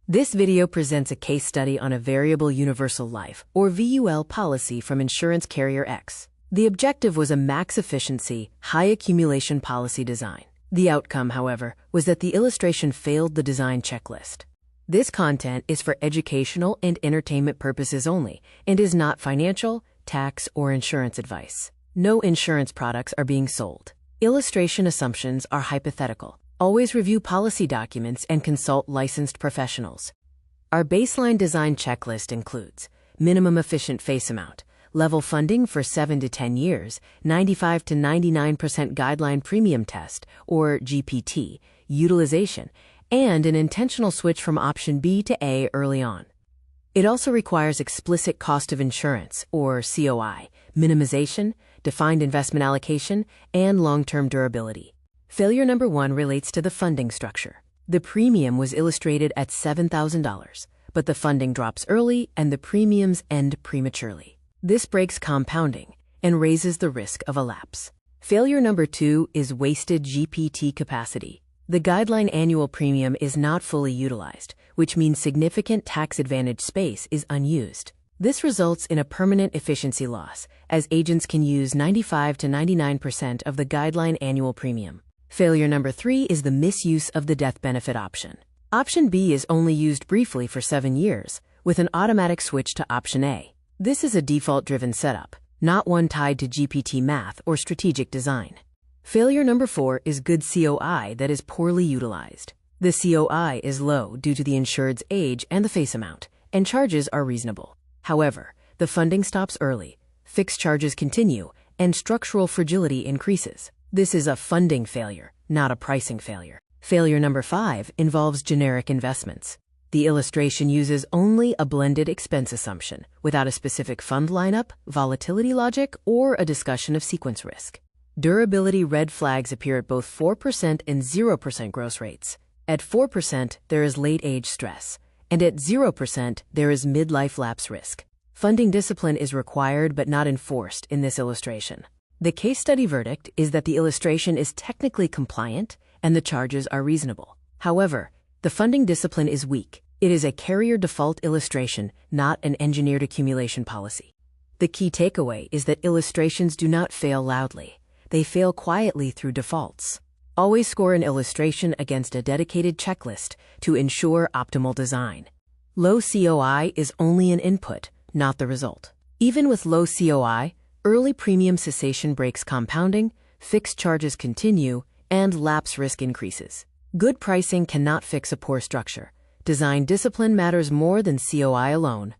This video presents a case study on a variable universal life, or VUL policy from insurance carrier X. The objective was a max efficiency, high accumulation policy design. The outcome, however, was that the illustration failed the design checklist. This content is for educational and entertainment purposes only and is not financial, tax, or insurance advice. No insurance products are being sold. Illustration assumptions are hypothetical. Always review policy documents and consult licensed professionals. Our baseline design checklist includes minimum efficient face amount, level funding for 7 to 10 years, 95 to 99% guideline premium test, or GPT, utilization, and an intentional switch from option B to A early on. It also requires explicit cost of insurance, or COI, minimization, defined investment allocation, and long-term durability. Failure number 1 relates to the funding structure. The premium was illustrated at $7,000, but the funding drops early and the premiums end prematurely. This breaks compounding and raises the risk of a lapse. Failure number 2 is wasted GPT capacity. The guideline annual premium is not fully utilized, which means significant tax advantage space is unused. This results in a permanent efficiency loss, as agents can use 95 to 99% of the guideline annual premium. Failure number 3 is the misuse of the death benefit option. Option B is only used briefly for 7 years, with an automatic switch to option A. This is a default-driven setup, not one tied to GPT math or strategic design. Failure number 4 is good COI that is poorly utilized. The COI is low due to the insured's age and the face amount, and charges are reasonable. However, the funding stops early, fixed charges continue, and structural fragility increases. This is a funding failure, not a pricing failure. Failure number 5 involves generic investments. The illustration uses only a blended expense assumption, without a specific fund lineup, volatility logic, or a discussion of sequence risk. Durability red flags appear at both 4% and 0% gross rates. At 4%, there is late-age stress, and at 0%, there is midlife lapse risk. Funding discipline is required but not enforced in this illustration. The case study verdict is that the illustration is technically compliant and the charges are reasonable. However, the funding discipline is weak. It is a carrier default illustration, not an engineered accumulation policy. The key takeaway is that illustrations do not fail loudly. They fail quietly through defaults. Always score an illustration against a dedicated checklist to ensure optimal design. Low COI is only an input, not the result. Even with low COI, early premium cessation breaks compounding, fixed charges continue, and lapse risk increases. Good pricing cannot fix a poor structure. Design discipline matters more than COI alone.